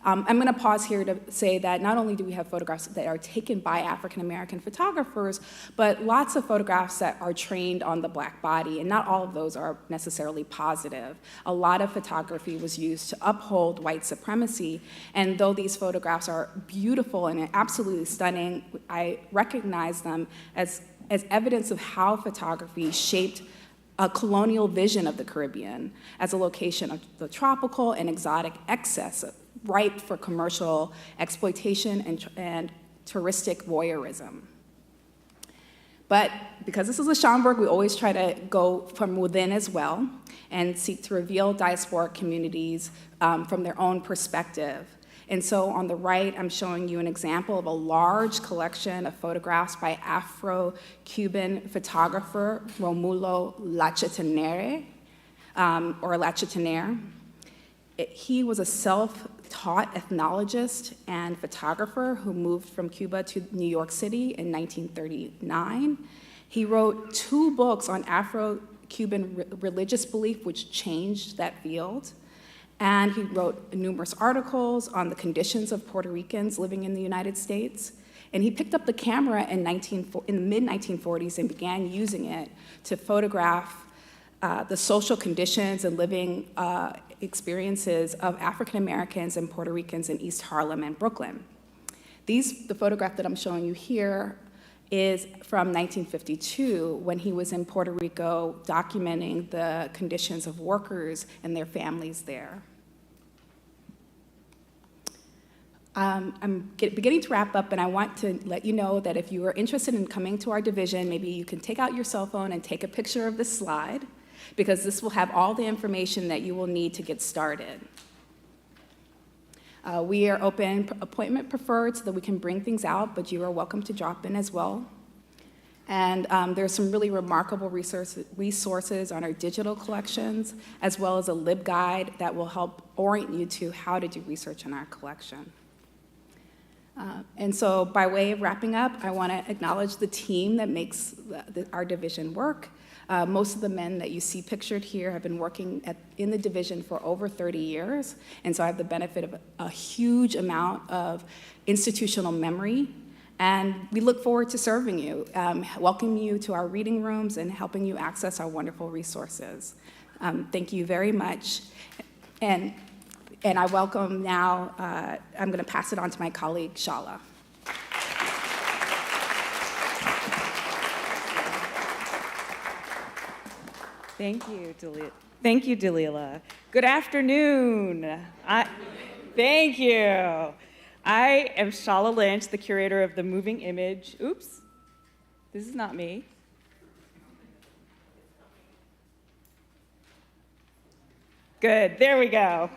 I'm going to pause here to say that not only do we have photographs that are taken by African American photographers, but lots of photographs that are trained on the Black body, and not all of those are necessarily positive. A lot of photography was used to uphold white supremacy, and though these photographs are beautiful and absolutely stunning, I recognize them as evidence of how photography shaped a colonial vision of the Caribbean as a location of the tropical and exotic excess ripe for commercial exploitation and touristic voyeurism. But because this is a Schomburg, we always try to go from within as well and seek to reveal diasporic communities from their own perspective. And so on the right, I'm showing you an example of a large collection of photographs by Afro-Cuban photographer Romulo Lachetinere, or Lachetinere. He was a self-taught ethnologist and photographer who moved from Cuba to New York City in 1939. He wrote 2 books on Afro-Cuban religious belief, which changed that field. And he wrote numerous articles on the conditions of Puerto Ricans living in the United States. And he picked up the camera in the mid-1940s and began using it to photograph the social conditions and living experiences of African Americans and Puerto Ricans in East Harlem and Brooklyn. The photograph that I'm showing you here is from 1952, when he was in Puerto Rico documenting the conditions of workers and their families there. I'm beginning to wrap up, and I want to let you know that if you are interested in coming to our division, maybe you can take out your cell phone and take a picture of this slide, because this will have all the information that you will need to get started. We are open, appointment preferred, so that we can bring things out, but you are welcome to drop in as well. And there's some really remarkable resources on our digital collections, as well as a LibGuide that will help orient you to how to do research in our collection. And so by way of wrapping up, I want to acknowledge the team that makes our division work. Most of the men that you see pictured here have been working in the division for over 30 years, and so I have the benefit of a huge amount of institutional memory, and we look forward to serving you, welcoming you to our reading rooms, and helping you access our wonderful resources. Thank you very much. And I welcome now, I'm going to pass it on to my colleague, Shala. Thank you, Dalila. Thank you, Dalila. Good afternoon. Thank you. I am Shala Lynch, the curator of the Moving Image. Oops, this is not me. Good, there we go.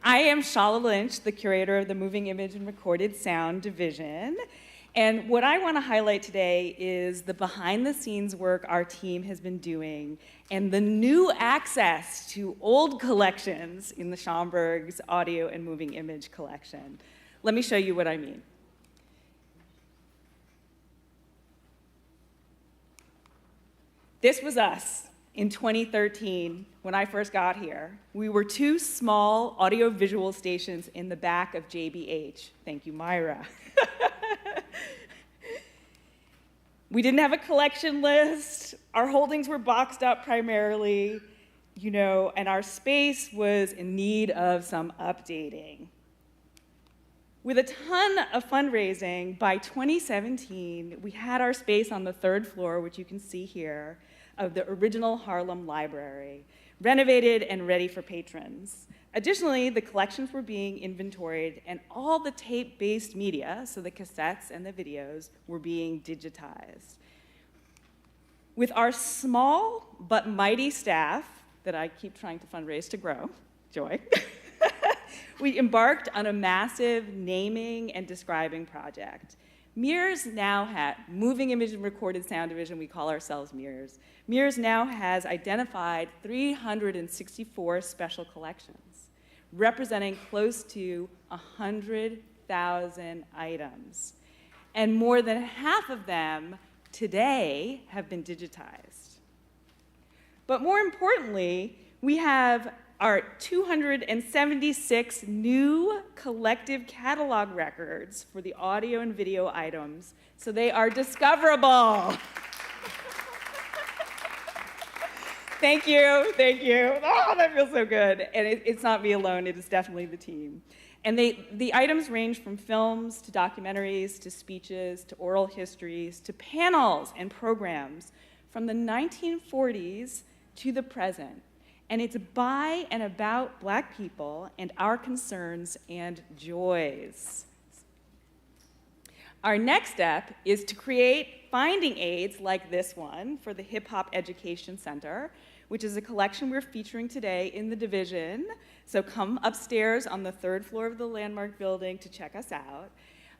I am Shala Lynch, the curator of the Moving Image and Recorded Sound Division. And what I want to highlight today is the behind-the-scenes work our team has been doing and the new access to old collections in the Schomburg's audio and moving image collection. Let me show you what I mean. This was us in 2013 when I first got here. We were 2 small audio-visual stations in the back of JBH. Thank you, Myra. We didn't have a collection list. Our holdings were boxed up primarily, and our space was in need of some updating. With a ton of fundraising, by 2017, we had our space on the 3rd floor, which you can see here, of the original Harlem Library, renovated and ready for patrons. Additionally, the collections were being inventoried, and all the tape-based media, so the cassettes and the videos, were being digitized. With our small but mighty staff, that I keep trying to fundraise to grow, joy, we embarked on a massive naming and describing project. MIRS now has, Moving Image and Recorded Sound Division, we call ourselves MIRS. MIRS now has identified 364 special collections, representing close to 100,000 items. And more than half of them today have been digitized. But more importantly, we have our 276 new collective catalog records for the audio and video items, so they are discoverable. Thank you, thank you. Oh, that feels so good. And it's not me alone, it is definitely the team. And the items range from films to documentaries to speeches to oral histories to panels and programs from the 1940s to the present. And it's by and about Black people and our concerns and joys. Our next step is to create finding aids like this one for the Hip Hop Education Center, which is a collection we're featuring today in the division. So come upstairs on the 3rd floor of the Landmark building to check us out.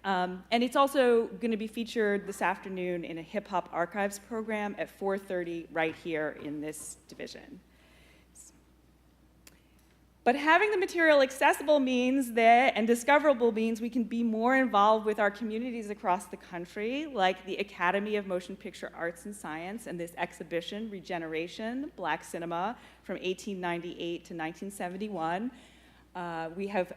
And it's also going to be featured this afternoon in a hip hop archives program at 4:30 right here in this division. But having the material accessible means that, and discoverable means, we can be more involved with our communities across the country, like the Academy of Motion Picture Arts and Science and this exhibition, Regeneration, Black Cinema from 1898 to 1971. We have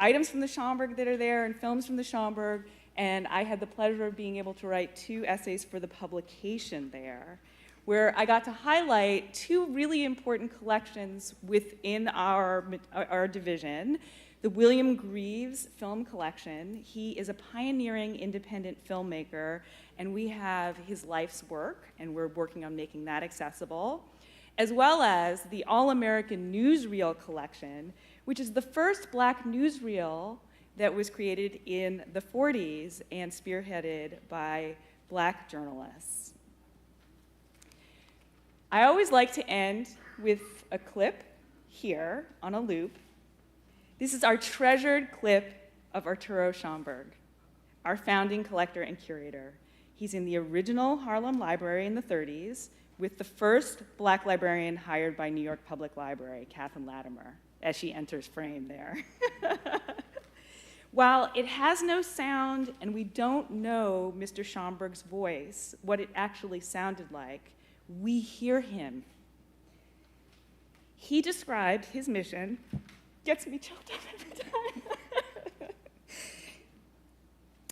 items from the Schomburg that are there and films from the Schomburg, and I had the pleasure of being able to write 2 essays for the publication there, where I got to highlight 2 really important collections within our division. The William Greaves Film Collection. He is a pioneering independent filmmaker, and we have his life's work, and we're working on making that accessible, as well as the All-American Newsreel Collection, which is the first Black newsreel that was created in the 40s and spearheaded by Black journalists. I always like to end with a clip here on a loop. This is our treasured clip of Arturo Schomburg, our founding collector and curator. He's in the original Harlem Library in the 30s with the first Black librarian hired by New York Public Library, Catherine Latimer, as she enters frame there. While it has no sound and we don't know Mr. Schomburg's voice, what it actually sounded like, we hear him. He described his mission, gets me choked up every time.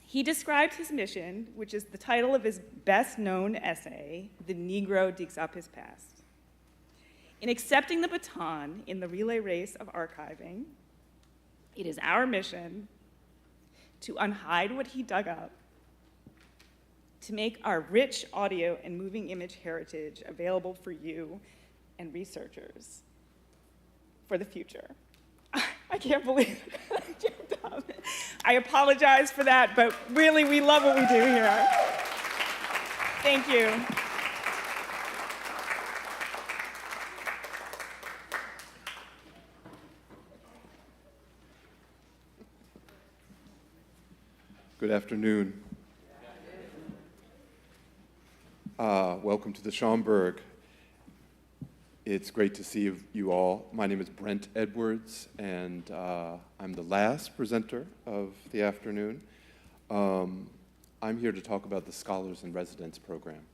He described his mission, which is the title of his best-known essay, The Negro Digs Up His Past. In accepting the baton in the relay race of archiving, it is our mission to unhide what he dug up, to make our rich audio and moving image heritage available for you and researchers for the future. I can't believe it. I apologize for that, but really, we love what we do here. Thank you. Good afternoon. Welcome to the Schomburg. It's great to see you all. My name is Brent Edwards, and I'm the last presenter of the afternoon. I'm here to talk about the Scholars in Residence program.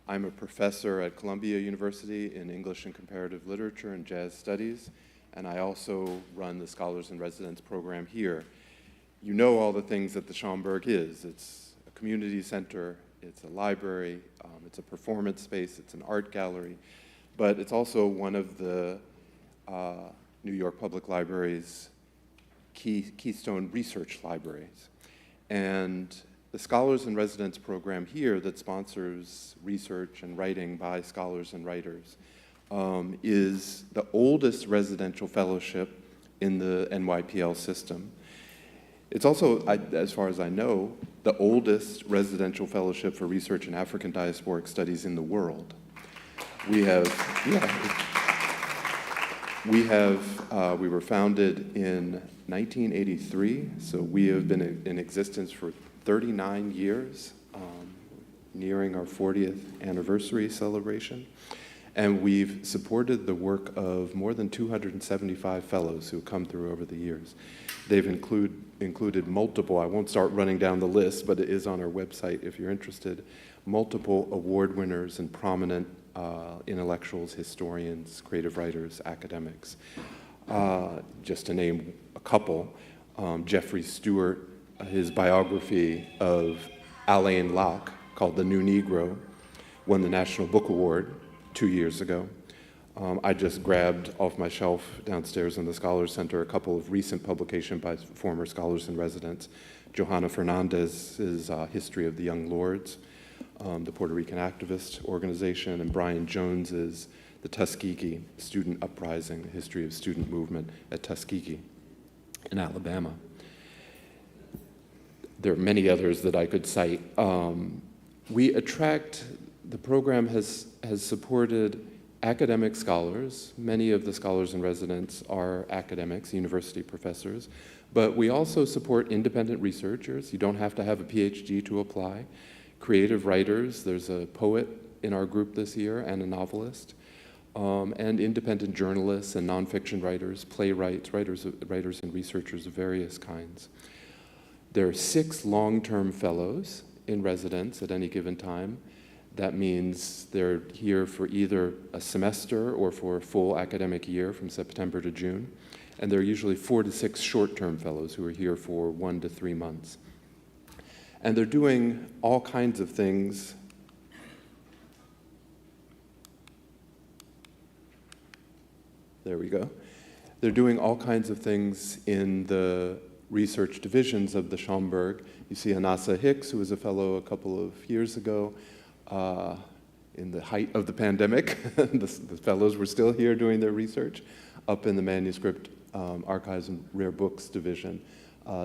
I'm a professor at Columbia University in English and Comparative Literature and Jazz Studies, and I also run the Scholars in Residence program here. You know all the things that the Schomburg is. It's a community center, it's a library, it's a performance space, it's an art gallery, but it's also one of the New York Public Library's keystone research libraries. And the Scholars in Residence program here that sponsors research and writing by scholars and writers is the oldest residential fellowship in the NYPL system. It's also, as far as I know, the oldest residential fellowship for research in African diasporic studies in the world. We were founded in 1983, so we have been in existence for 39 years, nearing our 40th anniversary celebration. And we've supported the work of more than 275 fellows who have come through over the years. They've included multiple, I won't start running down the list, but it is on our website if you're interested, multiple award winners and prominent intellectuals, historians, creative writers, academics. Just to name a couple, Jeffrey Stewart, his biography of Alain Locke, called The New Negro, won the National Book Award 2 years ago. I just grabbed off my shelf downstairs in the Scholars Center a couple of recent publications by former scholars in residence. Johanna Fernandez's History of the Young Lords, the Puerto Rican activist organization, and Brian Jones's The Tuskegee Student Uprising, the history of student movement at Tuskegee in Alabama. There are many others that I could cite. The program has supported academic scholars. Many of the scholars in residence are academics, university professors, but we also support independent researchers. You don't have to have a PhD to apply. Creative writers, there's a poet in our group this year and a novelist, and independent journalists and nonfiction writers, playwrights, writers and researchers of various kinds. There are 6 long-term fellows in residence at any given time. That means they're here for either a semester or for a full academic year from September to June. And there are usually 4 to 6 short-term fellows who are here for 1 to 3 months. And they're doing all kinds of things. There we go. They're doing all kinds of things in the research divisions of the Schomburg. You see Anasa Hicks, who was a fellow a couple of years ago. In the height of the pandemic, the fellows were still here doing their research, up in the Manuscript Archives and Rare Books division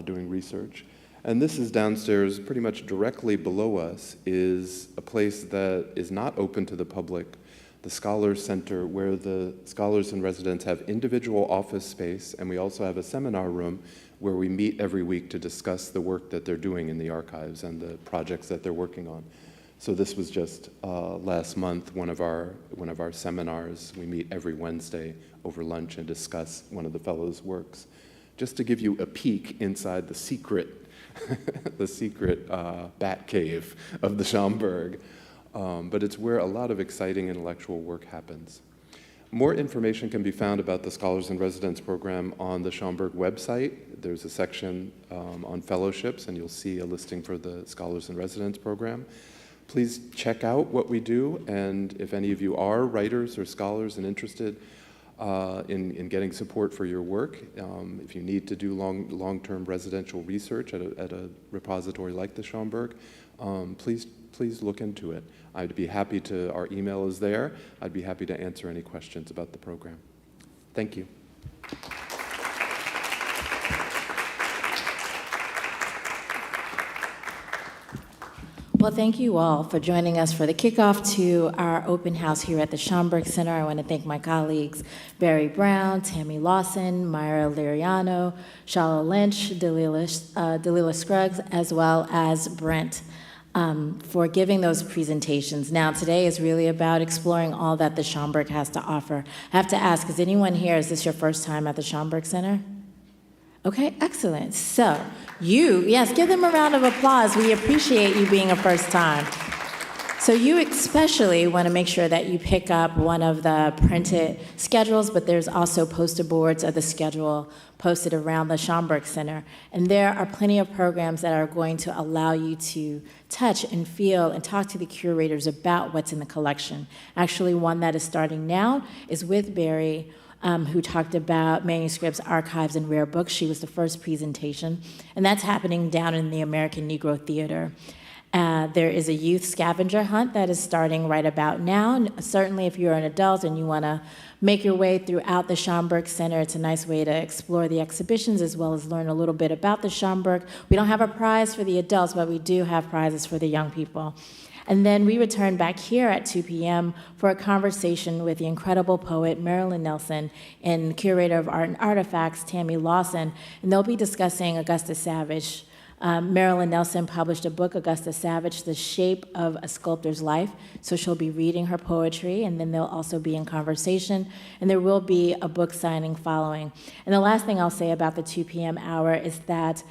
doing research. And this is downstairs, pretty much directly below us, is a place that is not open to the public, the Scholars Center, where the scholars in residence have individual office space, and we also have a seminar room where we meet every week to discuss the work that they're doing in the archives and the projects that they're working on. So this was just last month, one of our seminars. We meet every Wednesday over lunch and discuss one of the fellows' works. Just to give you a peek inside the secret, bat cave of the Schomburg. But it's where a lot of exciting intellectual work happens. More information can be found about the Scholars in Residence program on the Schomburg website. There's a section on fellowships, and you'll see a listing for the Scholars in Residence program. Please check out what we do, and if any of you are writers or scholars and interested in getting support for your work, if you need to do long-term residential research at a repository like the Schomburg, please look into it. I'd be happy to, our email is there, I'd be happy to answer any questions about the program. Thank you. Well, thank you all for joining us for the kickoff to our open house here at the Schomburg Center. I want to thank my colleagues Barry Brown, Tammy Lawson, Myra Liriano, Shala Lynch, Dalila Scruggs, as well as Brent for giving those presentations. Now, today is really about exploring all that the Schomburg has to offer. I have to ask, is anyone here, is this your first time at the Schomburg Center? Okay, excellent. So yes, give them a round of applause. We appreciate you being a first time. So you especially want to make sure that you pick up one of the printed schedules, but there's also poster boards of the schedule posted around the Schomburg Center. And there are plenty of programs that are going to allow you to touch and feel and talk to the curators about what's in the collection. Actually, one that is starting now is with Barry, who talked about manuscripts, archives, and rare books. She was the first presentation, and that's happening down in the American Negro Theater. There is a youth scavenger hunt that is starting right about now. Certainly, if you're an adult and you want to make your way throughout the Schomburg Center, it's a nice way to explore the exhibitions as well as learn a little bit about the Schomburg. We don't have a prize for the adults, but we do have prizes for the young people. And then we return back here at 2 p.m. for a conversation with the incredible poet Marilyn Nelson and curator of art and artifacts Tammy Lawson, and they'll be discussing Augusta Savage. Marilyn Nelson published a book, Augusta Savage, The Shape of a Sculptor's Life, so she'll be reading her poetry, and then they'll also be in conversation, and there will be a book signing following. And the last thing I'll say about the 2 p.m. hour is that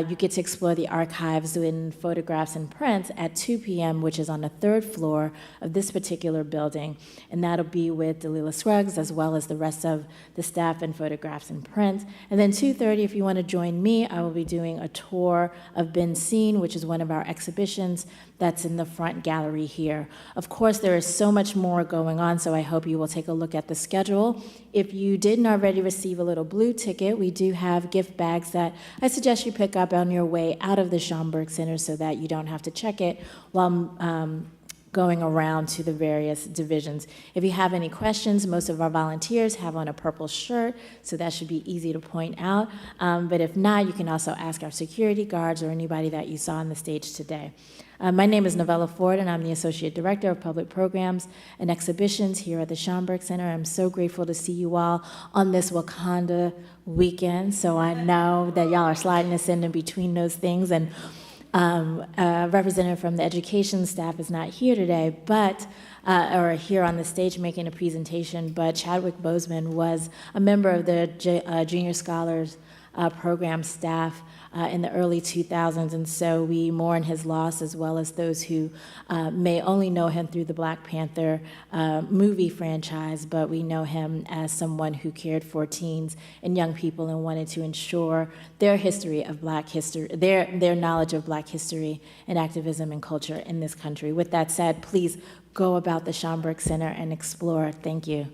you get to explore the archives in photographs and prints at 2 p.m., which is on the 3rd floor of this particular building. And that'll be with Dalila Scruggs, as well as the rest of the staff in photographs and prints. And then 2:30, if you want to join me, I will be doing a tour of Bin Scene, which is one of our exhibitions that's in the front gallery here. Of course, there is so much more going on, so I hope you will take a look at the schedule. If you didn't already receive a little blue ticket, we do have gift bags that I suggest you pick up on your way out of the Schomburg Center so that you don't have to check it while going around to the various divisions. If you have any questions, most of our volunteers have on a purple shirt, so that should be easy to point out. But if not, you can also ask our security guards or anybody that you saw on the stage today. My name is Novella Ford, and I'm the Associate Director of Public Programs and Exhibitions here at the Schomburg Center. I'm so grateful to see you all on this Wakanda weekend, so I know that y'all are sliding us in between those things. And a representative from the education staff is not here today, but or here on the stage making a presentation, but Chadwick Boseman was a member of the Junior Scholars program staff in the early 2000s, and so we mourn his loss, as well as those who may only know him through the Black Panther movie franchise, but we know him as someone who cared for teens and young people and wanted to ensure their history of Black history, their knowledge of Black history and activism and culture in this country. With that said, please go about the Schomburg Center and explore. Thank you.